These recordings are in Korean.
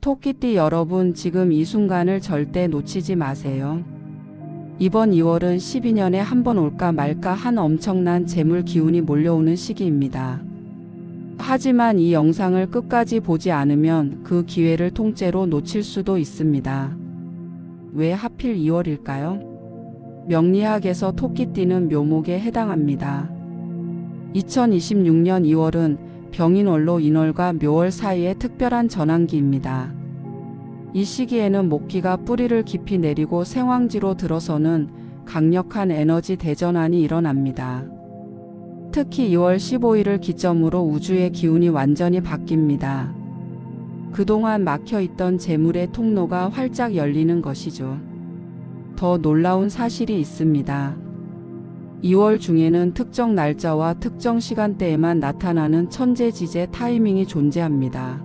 토끼띠 여러분, 지금 이 순간을 절대 놓치지 마세요. 이번 2월은 12년에 한 번 올까 말까 한 엄청난 재물 기운이 몰려오는 시기입니다. 하지만 이 영상을 끝까지 보지 않으면 그 기회를 통째로 놓칠 수도 있습니다. 왜 하필 2월일까요? 명리학에서 토끼띠는 묘목에 해당합니다. 2026년 2월은 병인월로 인월과 묘월 사이의 특별한 전환기입니다. 이 시기에는 목기가 뿌리를 깊이 내리고 생황지로 들어서는 강력한 에너지 대전환이 일어납니다. 특히 2월 15일을 기점으로 우주의 기운이 완전히 바뀝니다. 그동안 막혀있던 재물의 통로가 활짝 열리는 것이죠. 더 놀라운 사실이 있습니다. 2월 중에는 특정 날짜와 특정 시간대에만 나타나는 천재지재 타이밍이 존재합니다.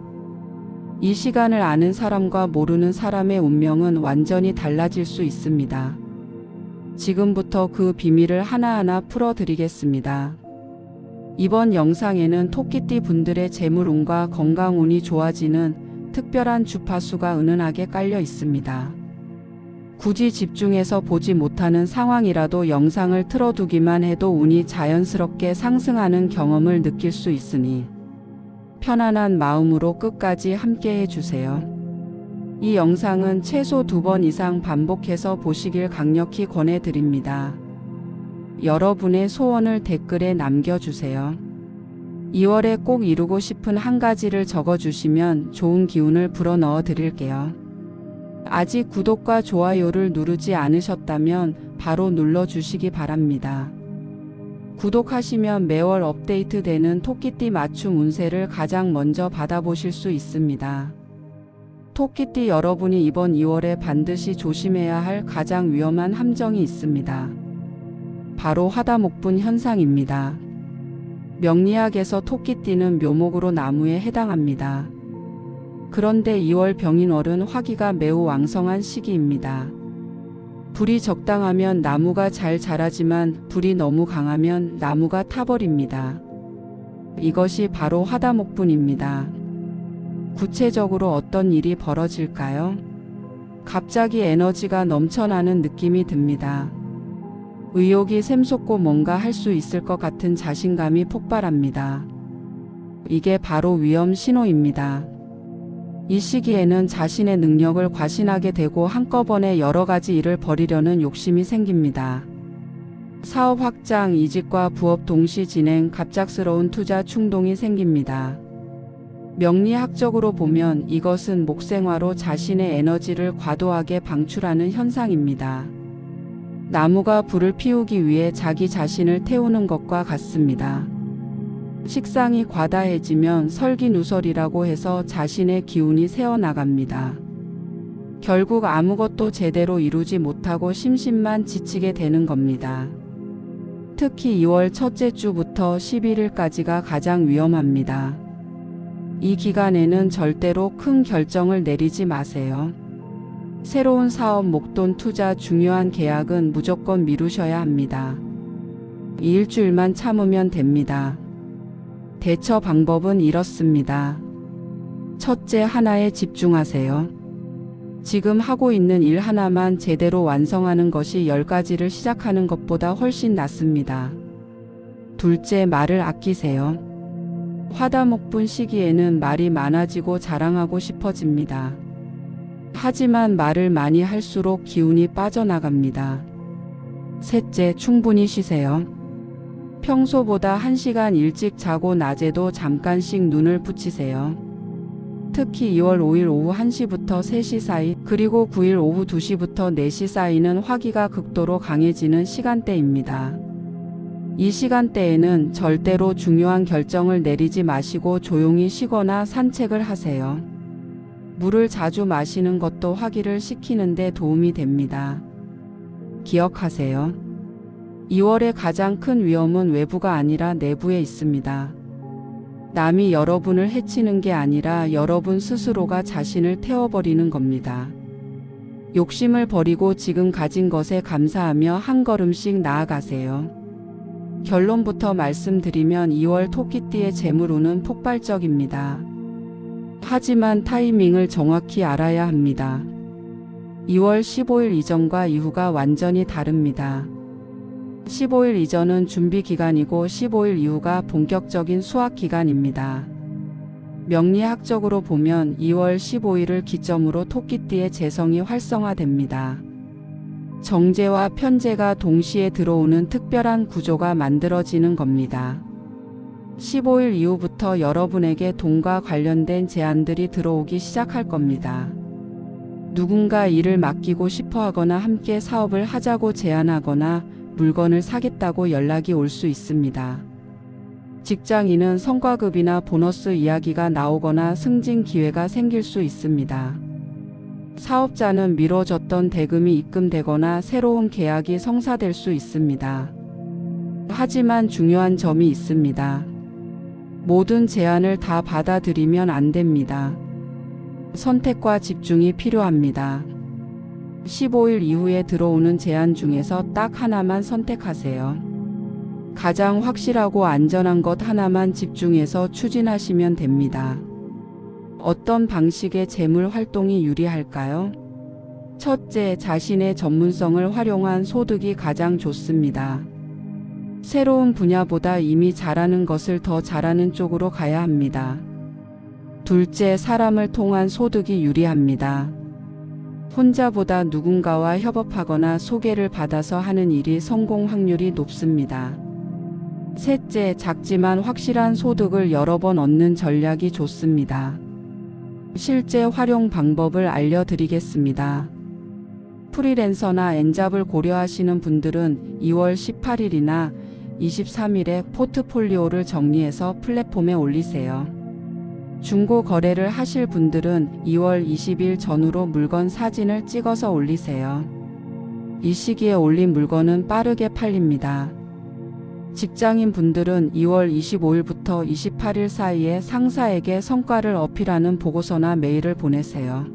이 시간을 아는 사람과 모르는 사람의 운명은 완전히 달라질 수 있습니다. 지금부터 그 비밀을 하나하나 풀어드리겠습니다. 이번 영상에는 토끼띠 분들의 재물운과 건강운이 좋아지는 특별한 주파수가 은은하게 깔려 있습니다. 굳이 집중해서 보지 못하는 상황이라도 영상을 틀어두기만 해도 운이 자연스럽게 상승하는 경험을 느낄 수 있으니 편안한 마음으로 끝까지 함께 해주세요. 이 영상은 최소 2번 이상 반복해서 보시길 강력히 권해드립니다. 여러분의 소원을 댓글에 남겨주세요. 2월에 꼭 이루고 싶은 한 가지를 적어주시면 좋은 기운을 불어넣어 드릴게요. 아직 구독과 좋아요를 누르지 않으셨다면 바로 눌러주시기 바랍니다. 구독하시면 매월 업데이트되는 토끼띠 맞춤 운세를 가장 먼저 받아보실 수 있습니다. 토끼띠 여러분이 이번 2월에 반드시 조심해야 할 가장 위험한 함정이 있습니다. 바로 화다목분 현상입니다. 명리학에서 토끼띠는 묘목으로 나무에 해당합니다. 그런데 2월 병인월은 화기가 매우 왕성한 시기입니다. 불이 적당하면 나무가 잘 자라지만 불이 너무 강하면 나무가 타버립니다. 이것이 바로 화다목분입니다. 구체적으로 어떤 일이 벌어질까요? 갑자기 에너지가 넘쳐나는 느낌이 듭니다. 의욕이 샘솟고 뭔가 할 수 있을 것 같은 자신감이 폭발합니다. 이게 바로 위험 신호입니다. 이 시기에는 자신의 능력을 과신하게 되고 한꺼번에 여러 가지 일을 벌이려는 욕심이 생깁니다. 사업 확장, 이직과 부업 동시 진행, 갑작스러운 투자 충동이 생깁니다. 명리학적으로 보면 이것은 목생화로 자신의 에너지를 과도하게 방출하는 현상입니다. 나무가 불을 피우기 위해 자기 자신을 태우는 것과 같습니다. 식상이 과다해지면 설기누설이라고 해서 자신의 기운이 새어나갑니다. 결국 아무것도 제대로 이루지 못하고 심신만 지치게 되는 겁니다. 특히 2월 첫째 주부터 11일까지가 가장 위험합니다. 이 기간에는 절대로 큰 결정을 내리지 마세요. 새로운 사업, 목돈, 투자, 중요한 계약은 무조건 미루셔야 합니다. 일주일만 참으면 됩니다. 대처 방법은 이렇습니다. 첫째, 하나에 집중하세요. 지금 하고 있는 일 하나만 제대로 완성하는 것이 10가지를 시작하는 것보다 훨씬 낫습니다. 둘째, 말을 아끼세요. 화다목분 시기에는 말이 많아지고 자랑하고 싶어집니다. 하지만 말을 많이 할수록 기운이 빠져나갑니다. 셋째, 충분히 쉬세요. 평소보다 1시간 일찍 자고 낮에도 잠깐씩 눈을 붙이세요. 특히 2월 5일 오후 1시부터 3시 사이, 그리고 9일 오후 2시부터 4시 사이는 화기가 극도로 강해지는 시간대입니다. 이 시간대에는 절대로 중요한 결정을 내리지 마시고 조용히 쉬거나 산책을 하세요. 물을 자주 마시는 것도 화기를 식히는 데 도움이 됩니다. 기억하세요. 2월의 가장 큰 위험은 외부가 아니라 내부에 있습니다. 남이 여러분을 해치는 게 아니라 여러분 스스로가 자신을 태워버리는 겁니다. 욕심을 버리고 지금 가진 것에 감사하며 한 걸음씩 나아가세요. 결론부터 말씀드리면 2월 토끼띠의 재물운은 폭발적입니다. 하지만 타이밍을 정확히 알아야 합니다. 2월 15일 이전과 이후가 완전히 다릅니다. 15일 이전은 준비 기간이고 15일 이후가 본격적인 수확 기간입니다. 명리학적으로 보면 2월 15일을 기점으로 토끼띠의 재성이 활성화됩니다. 정제와 편제가 동시에 들어오는 특별한 구조가 만들어지는 겁니다. 15일 이후부터 여러분에게 돈과 관련된 제안들이 들어오기 시작할 겁니다. 누군가 일을 맡기고 싶어 하거나 함께 사업을 하자고 제안하거나 물건을 사겠다고 연락이 올 수 있습니다. 직장인은 성과급이나 보너스 이야기가 나오거나 승진 기회가 생길 수 있습니다. 사업자는 미뤄졌던 대금이 입금되거나 새로운 계약이 성사될 수 있습니다. 하지만 중요한 점이 있습니다. 모든 제안을 다 받아들이면 안 됩니다. 선택과 집중이 필요합니다. 15일 이후에 들어오는 제안 중에서 딱 하나만 선택하세요. 가장 확실하고 안전한 것 하나만 집중해서 추진하시면 됩니다. 어떤 방식의 재물 활동이 유리할까요? 첫째, 자신의 전문성을 활용한 소득이 가장 좋습니다. 새로운 분야보다 이미 잘하는 것을 더 잘하는 쪽으로 가야 합니다. 둘째, 사람을 통한 소득이 유리합니다. 혼자보다 누군가와 협업하거나 소개를 받아서 하는 일이 성공 확률이 높습니다. 셋째, 작지만 확실한 소득을 여러 번 얻는 전략이 좋습니다. 실제 활용 방법을 알려드리겠습니다. 프리랜서나 엔잡을 고려하시는 분들은 2월 18일이나 23일에 포트폴리오를 정리해서 플랫폼에 올리세요. 중고 거래를 하실 분들은 2월 20일 전후로 물건 사진을 찍어서 올리세요. 이 시기에 올린 물건은 빠르게 팔립니다. 직장인 분들은 2월 25일부터 28일 사이에 상사에게 성과를 어필하는 보고서나 메일을 보내세요.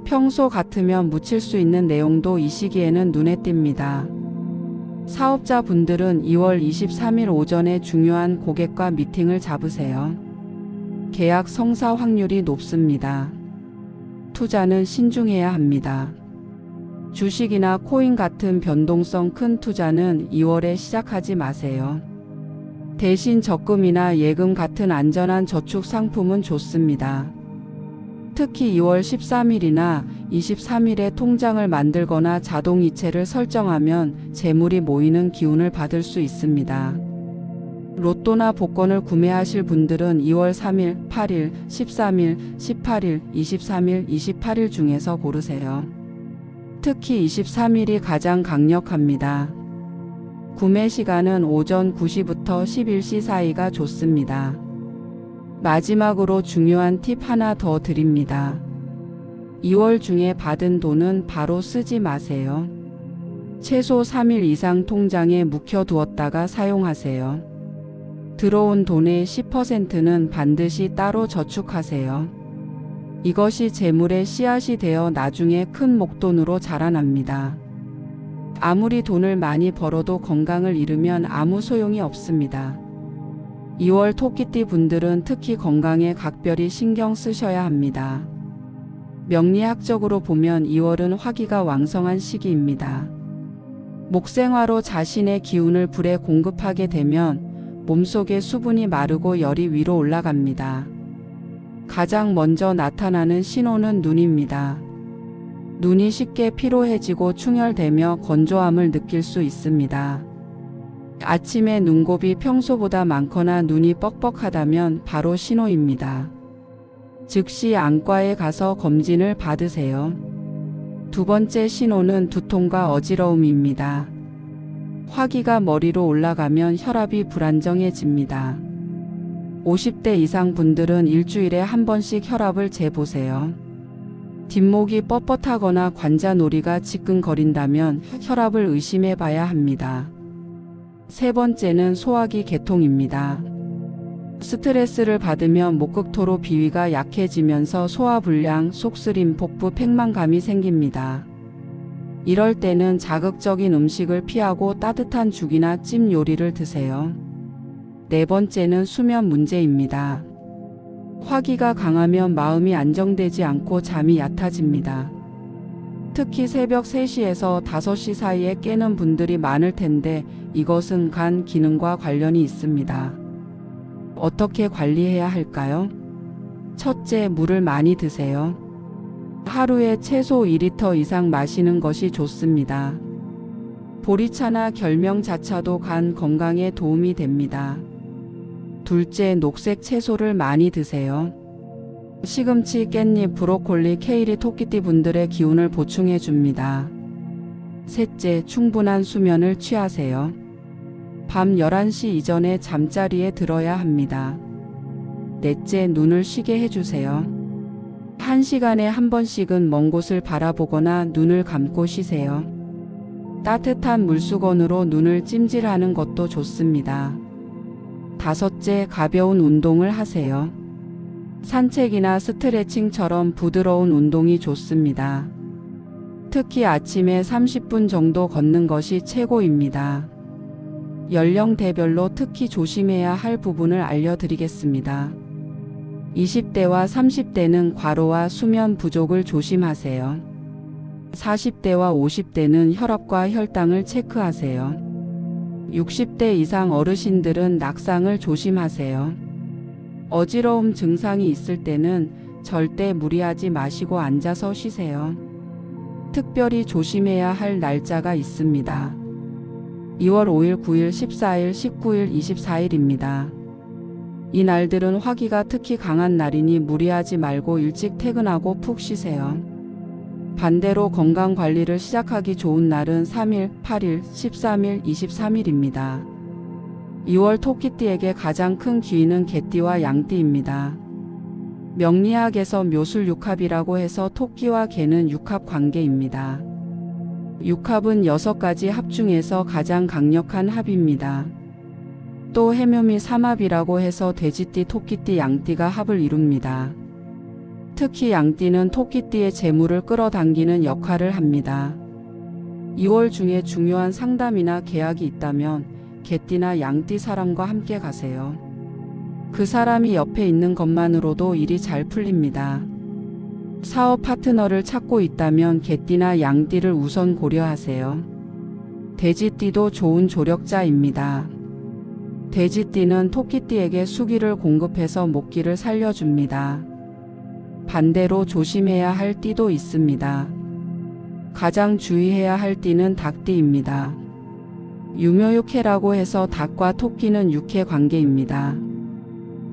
평소 같으면 묻힐 수 있는 내용도 이 시기에는 눈에 띕니다. 사업자 분들은 2월 23일 오전에 중요한 고객과 미팅을 잡으세요. 계약 성사 확률이 높습니다. 투자는 신중해야 합니다. 주식이나 코인 같은 변동성 큰 투자는 2월에 시작하지 마세요. 대신 적금이나 예금 같은 안전한 저축 상품은 좋습니다. 특히 2월 13일이나 23일에 통장을 만들거나 자동이체를 설정하면 재물이 모이는 기운을 받을 수 있습니다. 로또나 복권을 구매하실 분들은 2월 3일, 8일, 13일, 18일, 23일, 28일 중에서 고르세요. 특히 23일이 가장 강력합니다. 구매 시간은 오전 9시부터 11시 사이가 좋습니다. 마지막으로 중요한 팁 하나 더 드립니다. 2월 중에 받은 돈은 바로 쓰지 마세요. 최소 3일 이상 통장에 묵혀두었다가 사용하세요. 들어온 돈의 10%는 반드시 따로 저축하세요. 이것이 재물의 씨앗이 되어 나중에 큰 목돈으로 자라납니다. 아무리 돈을 많이 벌어도 건강을 잃으면 아무 소용이 없습니다. 2월 토끼띠 분들은 특히 건강에 각별히 신경 쓰셔야 합니다. 명리학적으로 보면 2월은 화기가 왕성한 시기입니다. 목생화로 자신의 기운을 불에 공급하게 되면 몸속의 수분이 마르고 열이 위로 올라갑니다. 가장 먼저 나타나는 신호는 눈입니다. 눈이 쉽게 피로해지고 충혈되며 건조함을 느낄 수 있습니다. 아침에 눈곱이 평소보다 많거나 눈이 뻑뻑하다면 바로 신호입니다. 즉시 안과에 가서 검진을 받으세요. 두 번째 신호는 두통과 어지러움입니다. 화기가 머리로 올라가면 혈압이 불안정해집니다. 50대 이상 분들은 일주일에 한 번씩 혈압을 재보세요. 뒷목이 뻣뻣하거나 관자놀이가 지끈거린다면 혈압을 의심해 봐야 합니다. 세 번째는 소화기 개통입니다. 스트레스를 받으면 목극토로 비위가 약해지면서 소화불량, 속쓰림, 복부 팽만감이 생깁니다. 이럴 때는 자극적인 음식을 피하고 따뜻한 죽이나 찜 요리를 드세요. 네 번째는 수면 문제입니다. 화기가 강하면 마음이 안정되지 않고 잠이 얕아집니다. 특히 새벽 3시에서 5시 사이에 깨는 분들이 많을 텐데 이것은 간 기능과 관련이 있습니다. 어떻게 관리해야 할까요? 첫째, 물을 많이 드세요. 하루에 최소 2리터 이상 마시는 것이 좋습니다. 보리차나 결명자차도 간 건강에 도움이 됩니다. 둘째, 녹색 채소를 많이 드세요. 시금치, 깻잎, 브로콜리, 케이리, 토끼띠 분들의 기운을 보충해 줍니다. 셋째, 충분한 수면을 취하세요. 밤 11시 이전에 잠자리에 들어야 합니다. 넷째, 눈을 쉬게 해주세요. 1시간에 한 번씩은 먼 곳을 바라보거나 눈을 감고 쉬세요. 따뜻한 물수건으로 눈을 찜질하는 것도 좋습니다. 다섯째, 가벼운 운동을 하세요. 산책이나 스트레칭처럼 부드러운 운동이 좋습니다. 특히 아침에 30분 정도 걷는 것이 최고입니다. 연령대별로 특히 조심해야 할 부분을 알려드리겠습니다. 20대와 30대는 과로와 수면 부족을 조심하세요. 40대와 50대는 혈압과 혈당을 체크하세요. 60대 이상 어르신들은 낙상을 조심하세요. 어지러움 증상이 있을 때는 절대 무리하지 마시고 앉아서 쉬세요. 특별히 조심해야 할 날짜가 있습니다. 2월 5일, 9일, 14일, 19일, 24일입니다. 이 날들은 화기가 특히 강한 날이니 무리하지 말고 일찍 퇴근하고 푹 쉬세요. 반대로 건강관리를 시작하기 좋은 날은 3일, 8일, 13일, 23일입니다. 2월 토끼띠에게 가장 큰 귀인은 개띠와 양띠입니다. 명리학에서 묘술육합이라고 해서 토끼와 개는 육합 관계입니다. 육합은 6가지 합 중에서 가장 강력한 합입니다. 또 해묘미 삼합이라고 해서 돼지띠, 토끼띠, 양띠가 합을 이룹니다. 특히 양띠는 토끼띠의 재물을 끌어당기는 역할을 합니다. 2월 중에 중요한 상담이나 계약이 있다면 개띠나 양띠 사람과 함께 가세요. 그 사람이 옆에 있는 것만으로도 일이 잘 풀립니다. 사업 파트너를 찾고 있다면 개띠나 양띠를 우선 고려하세요. 돼지띠도 좋은 조력자입니다. 돼지띠는 토끼띠에게 수기를 공급해서 목기를 살려줍니다. 반대로 조심해야 할 띠도 있습니다. 가장 주의해야 할 띠는 닭띠입니다. 유묘육해라고 해서 닭과 토끼는 육해 관계입니다.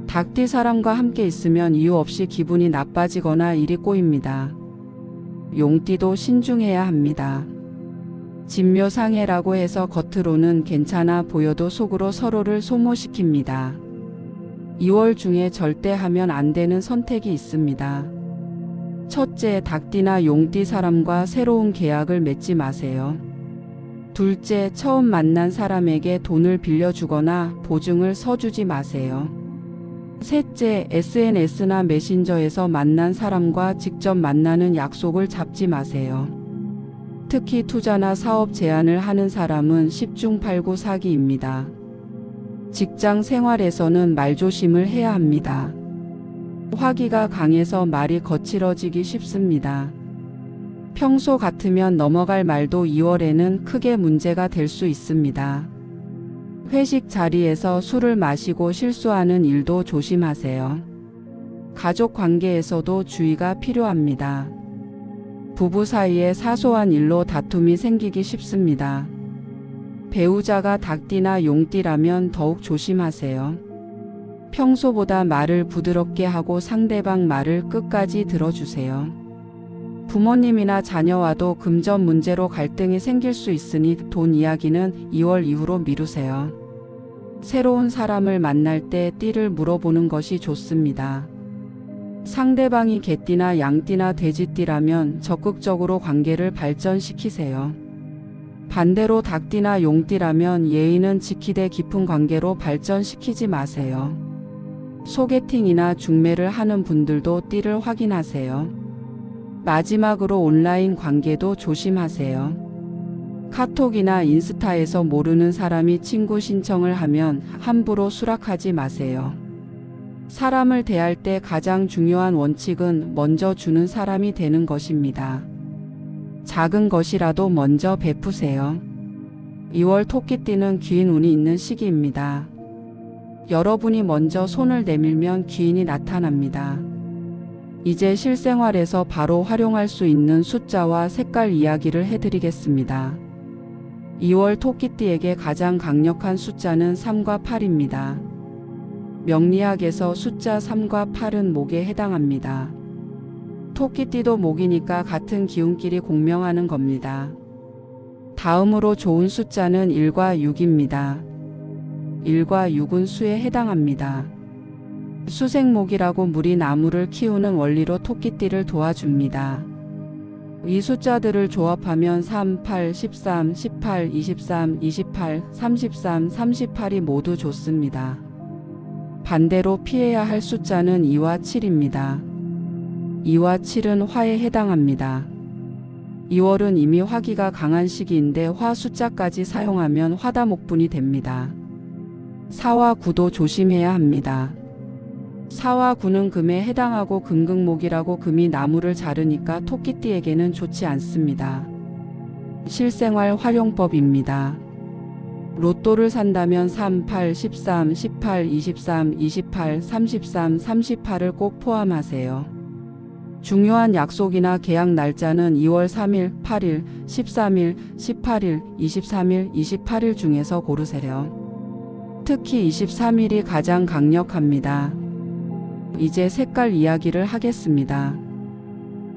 닭띠 사람과 함께 있으면 이유 없이 기분이 나빠지거나 일이 꼬입니다. 용띠도 신중해야 합니다. 진묘상해라고 해서 겉으로는 괜찮아 보여도 속으로 서로를 소모시킵니다. 2월 중에 절대 하면 안 되는 선택이 있습니다. 첫째, 닭띠나 용띠 사람과 새로운 계약을 맺지 마세요. 둘째, 처음 만난 사람에게 돈을 빌려주거나 보증을 서주지 마세요. 셋째, SNS나 메신저에서 만난 사람과 직접 만나는 약속을 잡지 마세요. 특히 투자나 사업 제안을 하는 사람은 10중 8구 사기입니다. 직장 생활에서는 말조심을 해야 합니다. 화기가 강해서 말이 거칠어지기 쉽습니다. 평소 같으면 넘어갈 말도 2월에는 크게 문제가 될 수 있습니다. 회식 자리에서 술을 마시고 실수하는 일도 조심하세요. 가족 관계에서도 주의가 필요합니다. 부부 사이에 사소한 일로 다툼이 생기기 쉽습니다. 배우자가 닭띠나 용띠라면 더욱 조심하세요. 평소보다 말을 부드럽게 하고 상대방 말을 끝까지 들어주세요. 부모님이나 자녀와도 금전 문제로 갈등이 생길 수 있으니 돈 이야기는 2월 이후로 미루세요. 새로운 사람을 만날 때 띠를 물어보는 것이 좋습니다. 상대방이 개띠나 양띠나 돼지띠라면 적극적으로 관계를 발전시키세요. 반대로 닭띠나 용띠라면 예의는 지키되 깊은 관계로 발전시키지 마세요. 소개팅이나 중매를 하는 분들도 띠를 확인하세요. 마지막으로 온라인 관계도 조심하세요. 카톡이나 인스타에서 모르는 사람이 친구 신청을 하면 함부로 수락하지 마세요. 사람을 대할 때 가장 중요한 원칙은 먼저 주는 사람이 되는 것입니다. 작은 것이라도 먼저 베푸세요. 2월 토끼띠는 귀인 운이 있는 시기입니다. 여러분이 먼저 손을 내밀면 귀인이 나타납니다. 이제 실생활에서 바로 활용할 수 있는 숫자와 색깔 이야기를 해드리겠습니다. 2월 토끼띠에게 가장 강력한 숫자는 3과 8입니다. 명리학에서 숫자 3과 8은 목에 해당합니다. 토끼띠도 목이니까 같은 기운끼리 공명하는 겁니다. 다음으로 좋은 숫자는 1과 6입니다. 1과 6은 수에 해당합니다. 수생목이라고 물이 나무를 키우는 원리로 토끼띠를 도와줍니다. 이 숫자들을 조합하면 3, 8, 13, 18, 23, 28, 33, 38이 모두 좋습니다. 반대로 피해야 할 숫자는 2와 7입니다. 2와 7은 화에 해당합니다. 2월은 이미 화기가 강한 시기인데 화 숫자까지 사용하면 화다목분이 됩니다. 4와 9도 조심해야 합니다. 4와 9는 금에 해당하고 금극목이라고 금이 나무를 자르니까 토끼띠에게는 좋지 않습니다. 실생활 활용법입니다. 로또를 산다면 3, 8, 13, 18, 23, 28, 33, 38을 꼭 포함하세요. 중요한 약속이나 계약 날짜는 2월 3일, 8일, 13일, 18일, 23일, 28일 중에서 고르세요. 특히 23일이 가장 강력합니다. 이제 색깔 이야기를 하겠습니다.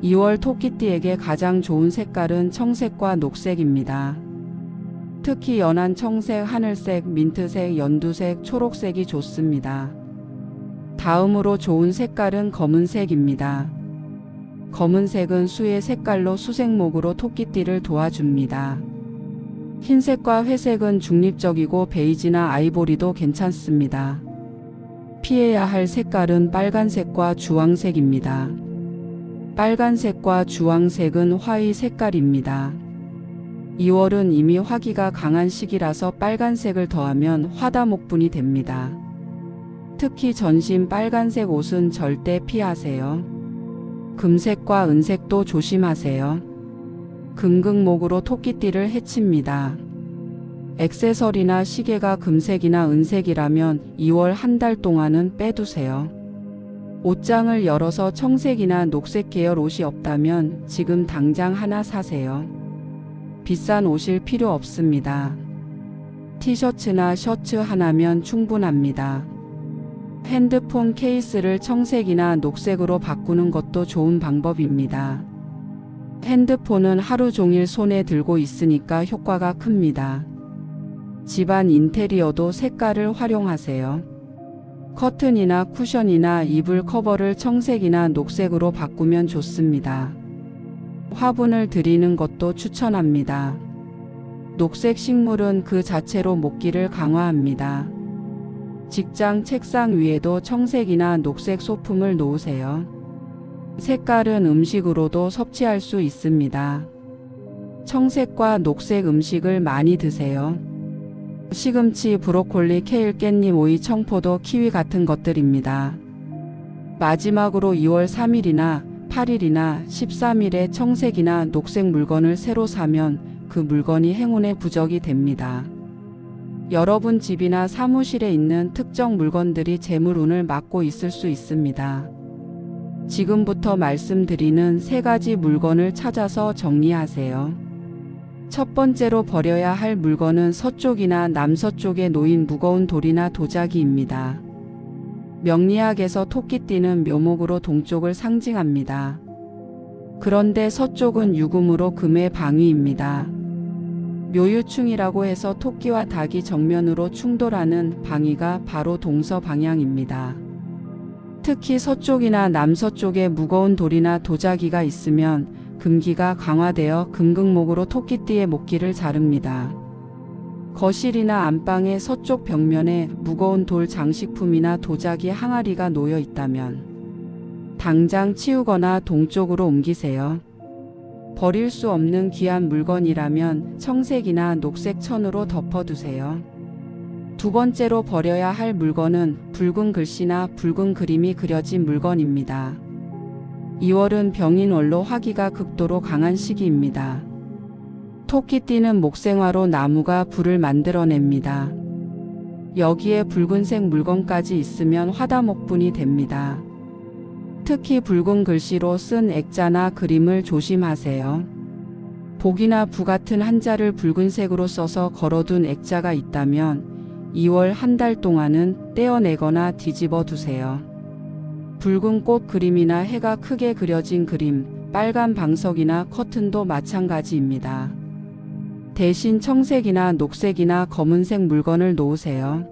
2월 토끼띠에게 가장 좋은 색깔은 청색과 녹색입니다. 특히 연한 청색, 하늘색, 민트색, 연두색, 초록색이 좋습니다. 다음으로 좋은 색깔은 검은색입니다. 검은색은 수의 색깔로 수생목으로 토끼띠를 도와줍니다. 흰색과 회색은 중립적이고 베이지나 아이보리도 괜찮습니다. 피해야 할 색깔은 빨간색과 주황색입니다. 빨간색과 주황색은 화의 색깔입니다. 2월은 이미 화기가 강한 시기라서 빨간색을 더하면 화다목분이 됩니다. 특히 전신 빨간색 옷은 절대 피하세요. 금색과 은색도 조심하세요. 금극목으로 토끼띠를 해칩니다. 액세서리나 시계가 금색이나 은색이라면 2월 한 달 동안은 빼두세요. 옷장을 열어서 청색이나 녹색 계열 옷이 없다면 지금 당장 하나 사세요. 비싼 옷일 필요 없습니다. 티셔츠나 셔츠 하나면 충분합니다. 핸드폰 케이스를 청색이나 녹색으로 바꾸는 것도 좋은 방법입니다. 핸드폰은 하루 종일 손에 들고 있으니까 효과가 큽니다. 집안 인테리어도 색깔을 활용하세요. 커튼이나 쿠션이나 이불 커버를 청색이나 녹색으로 바꾸면 좋습니다. 화분을 드리는 것도 추천합니다. 녹색 식물은 그 자체로 목기를 강화합니다. 직장 책상 위에도 청색이나 녹색 소품을 놓으세요. 색깔은 음식으로도 섭취할 수 있습니다. 청색과 녹색 음식을 많이 드세요. 시금치, 브로콜리, 케일, 깻잎, 오이, 청포도, 키위 같은 것들입니다. 마지막으로 2월 3일이나 8일이나 13일에 청색이나 녹색 물건을 새로 사면 그 물건이 행운의 부적이 됩니다. 여러분 집이나 사무실에 있는 특정 물건들이 재물운을 막고 있을 수 있습니다. 지금부터 말씀드리는 3가지 물건을 찾아서 정리하세요. 첫 번째로 버려야 할 물건은 서쪽이나 남서쪽에 놓인 무거운 돌이나 도자기입니다. 명리학에서 토끼띠는 묘목으로 동쪽을 상징합니다. 그런데 서쪽은 유금으로 금의 방위입니다. 묘유충이라고 해서 토끼와 닭이 정면으로 충돌하는 방위가 바로 동서 방향입니다. 특히 서쪽이나 남서쪽에 무거운 돌이나 도자기가 있으면 금기가 강화되어 금극목으로 토끼띠의 목기를 자릅니다. 거실이나 안방의 서쪽 벽면에 무거운 돌 장식품이나 도자기 항아리가 놓여 있다면 당장 치우거나 동쪽으로 옮기세요. 버릴 수 없는 귀한 물건이라면 청색이나 녹색 천으로 덮어두세요. 두 번째로 버려야 할 물건은 붉은 글씨나 붉은 그림이 그려진 물건입니다. 2월은 병인월로 화기가 극도로 강한 시기입니다. 토끼띠는 목생화로 나무가 불을 만들어냅니다. 여기에 붉은색 물건까지 있으면 화다목분이 됩니다. 특히 붉은 글씨로 쓴 액자나 그림을 조심하세요. 복이나 부 같은 한자를 붉은색으로 써서 걸어둔 액자가 있다면 2월 한 달 동안은 떼어내거나 뒤집어 두세요. 붉은 꽃 그림이나 해가 크게 그려진 그림, 빨간 방석이나 커튼도 마찬가지입니다. 대신 청색이나 녹색이나 검은색 물건을 놓으세요.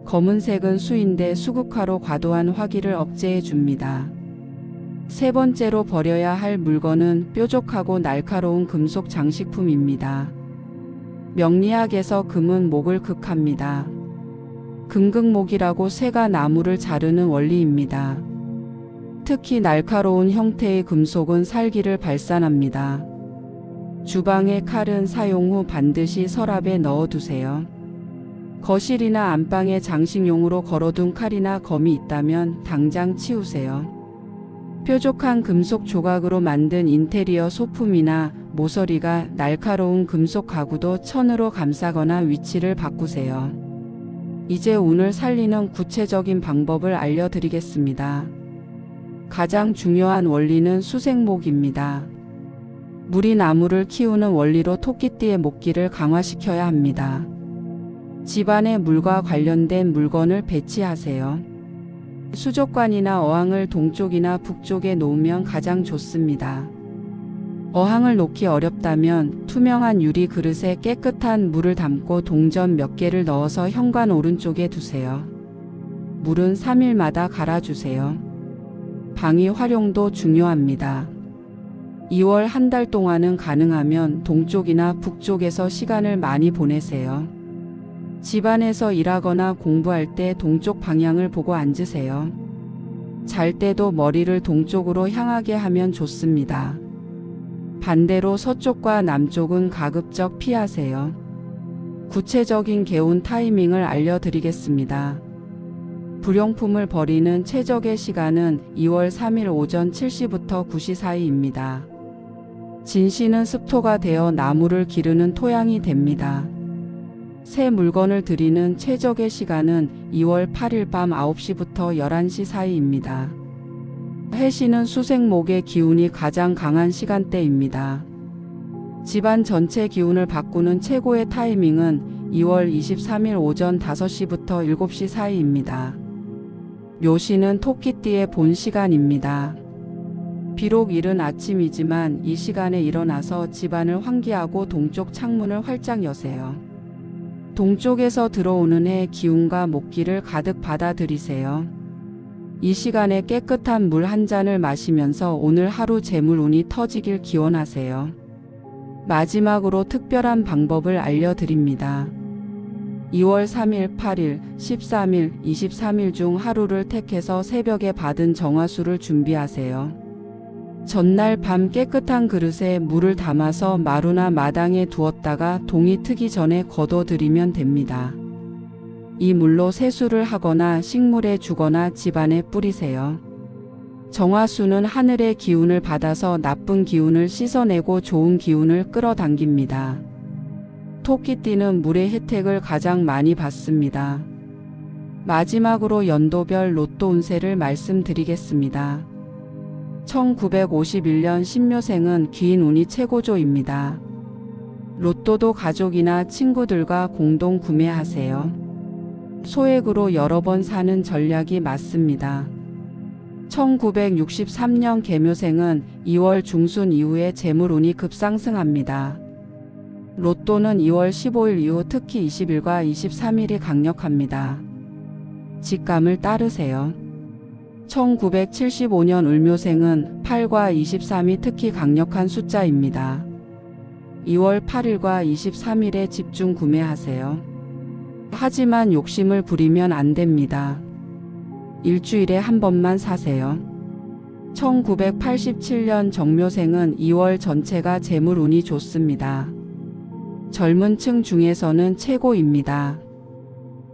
검은색은 수인데 수국화로 과도한 화기를 억제해 줍니다. 세 번째로 버려야 할 물건은 뾰족하고 날카로운 금속 장식품입니다. 명리학에서 금은 목을 극합니다. 금극목이라고 쇠가 나무를 자르는 원리입니다. 특히 날카로운 형태의 금속은 살기를 발산합니다. 주방의 칼은 사용 후 반드시 서랍에 넣어두세요. 거실이나 안방에 장식용으로 걸어둔 칼이나 검이 있다면 당장 치우세요. 뾰족한 금속 조각으로 만든 인테리어 소품이나 모서리가 날카로운 금속 가구도 천으로 감싸거나 위치를 바꾸세요. 이제 운을 살리는 구체적인 방법을 알려드리겠습니다. 가장 중요한 원리는 수생목입니다. 물이 나무를 키우는 원리로 토끼띠의 목기를 강화시켜야 합니다. 집안에 물과 관련된 물건을 배치하세요. 수족관이나 어항을 동쪽이나 북쪽에 놓으면 가장 좋습니다. 어항을 놓기 어렵다면 투명한 유리 그릇에 깨끗한 물을 담고 동전 몇 개를 넣어서 현관 오른쪽에 두세요. 물은 3일마다 갈아주세요. 방위 활용도 중요합니다. 2월 한 달 동안은 가능하면 동쪽이나 북쪽에서 시간을 많이 보내세요. 집안에서 일하거나 공부할 때 동쪽 방향을 보고 앉으세요. 잘 때도 머리를 동쪽으로 향하게 하면 좋습니다. 반대로 서쪽과 남쪽은 가급적 피하세요. 구체적인 개운 타이밍을 알려드리겠습니다. 불용품을 버리는 최적의 시간은 2월 3일 오전 7시부터 9시 사이입니다. 진시는 습토가 되어 나무를 기르는 토양이 됩니다. 새 물건을 들이는 최적의 시간은 2월 8일 밤 9시부터 11시 사이입니다. 해시는 수생목의 기운이 가장 강한 시간대입니다. 집안 전체 기운을 바꾸는 최고의 타이밍은 2월 23일 오전 5시부터 7시 사이입니다. 묘시는 토끼띠의 본 시간입니다. 비록 이른 아침이지만 이 시간에 일어나서 집안을 환기하고 동쪽 창문을 활짝 여세요. 동쪽에서 들어오는 해 기운과 목기를 가득 받아들이세요. 이 시간에 깨끗한 물 한 잔을 마시면서 오늘 하루 재물운이 터지길 기원하세요. 마지막으로 특별한 방법을 알려드립니다. 2월 3일, 8일, 13일, 23일 중 하루를 택해서 새벽에 받은 정화수를 준비하세요. 전날 밤 깨끗한 그릇에 물을 담아서 마루나 마당에 두었다가 동이 트기 전에 거둬들이면 됩니다. 이 물로 세수를 하거나 식물에 주거나 집안에 뿌리세요. 정화수는 하늘의 기운을 받아서 나쁜 기운을 씻어내고 좋은 기운을 끌어당깁니다. 토끼띠는 물의 혜택을 가장 많이 받습니다. 마지막으로 연도별 로또 운세를 말씀드리겠습니다. 1951년 신묘생은 긴 운이 최고조입니다. 로또도 가족이나 친구들과 공동 구매하세요. 소액으로 여러 번 사는 전략이 맞습니다. 1963년 개묘생은 2월 중순 이후에 재물운이 급상승합니다. 로또는 2월 15일 이후 특히 20일과 23일이 강력합니다. 직감을 따르세요. 1975년 을묘생은 8과 23이 특히 강력한 숫자입니다. 2월 8일과 23일에 집중 구매하세요. 하지만 욕심을 부리면 안 됩니다. 일주일에 한 번만 사세요. 1987년 정묘생은 2월 전체가 재물운이 좋습니다. 젊은 층 중에서는 최고입니다.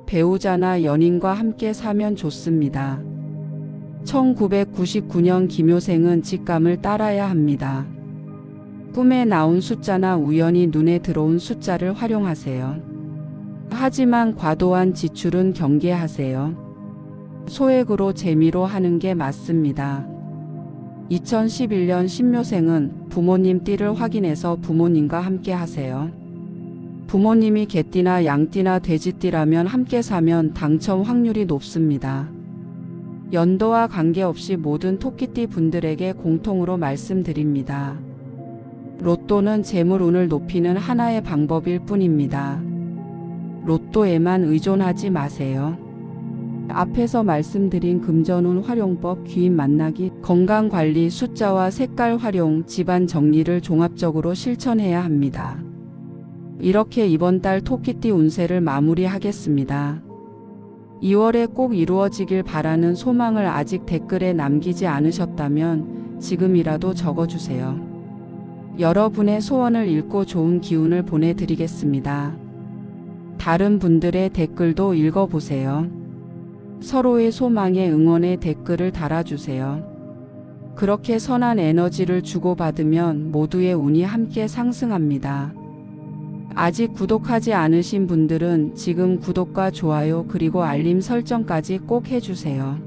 배우자나 연인과 함께 사면 좋습니다. 1999년 김효생은 직감을 따라야 합니다. 꿈에 나온 숫자나 우연히 눈에 들어온 숫자를 활용하세요. 하지만 과도한 지출은 경계하세요. 소액으로 재미로 하는 게 맞습니다. 2011년 신묘생은 부모님 띠를 확인해서 부모님과 함께 하세요. 부모님이 개띠나 양띠나 돼지띠라면 함께 사면 당첨 확률이 높습니다. 연도와 관계없이 모든 토끼띠 분들에게 공통으로 말씀드립니다. 로또는 재물운을 높이는 하나의 방법일 뿐입니다. 로또에만 의존하지 마세요. 앞에서 말씀드린 금전운 활용법, 귀인 만나기, 건강관리, 숫자와 색깔 활용, 집안 정리를 종합적으로 실천해야 합니다. 이렇게 이번 달 토끼띠 운세를 마무리하겠습니다. 2월에 꼭 이루어지길 바라는 소망을 아직 댓글에 남기지 않으셨다면 지금이라도 적어주세요. 여러분의 소원을 읽고 좋은 기운을 보내드리겠습니다. 다른 분들의 댓글도 읽어보세요. 서로의 소망에 응원의 댓글을 달아주세요. 그렇게 선한 에너지를 주고받으면 모두의 운이 함께 상승합니다. 아직 구독하지 않으신 분들은 지금 구독과 좋아요 그리고 알림 설정까지 꼭 해주세요.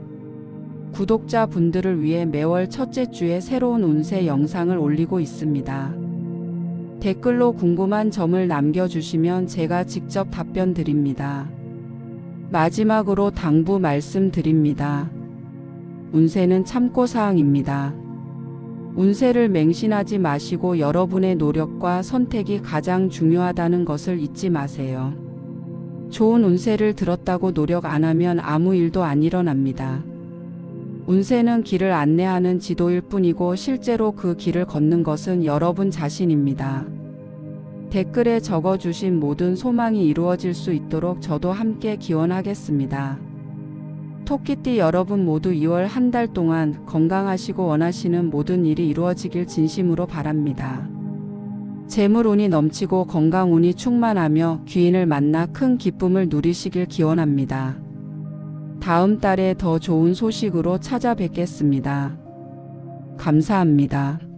구독자 분들을 위해 매월 첫째 주에 새로운 운세 영상을 올리고 있습니다. 댓글로 궁금한 점을 남겨주시면 제가 직접 답변 드립니다. 마지막으로 당부 말씀드립니다. 운세는 참고사항입니다. 운세를 맹신하지 마시고 여러분의 노력과 선택이 가장 중요하다는 것을 잊지 마세요. 좋은 운세를 들었다고 노력 안 하면 아무 일도 안 일어납니다. 운세는 길을 안내하는 지도일 뿐이고 실제로 그 길을 걷는 것은 여러분 자신입니다. 댓글에 적어주신 모든 소망이 이루어질 수 있도록 저도 함께 기원하겠습니다. 토끼띠 여러분 모두 2월 한 달 동안 건강하시고 원하시는 모든 일이 이루어지길 진심으로 바랍니다. 재물운이 넘치고 건강운이 충만하며 귀인을 만나 큰 기쁨을 누리시길 기원합니다. 다음 달에 더 좋은 소식으로 찾아뵙겠습니다. 감사합니다.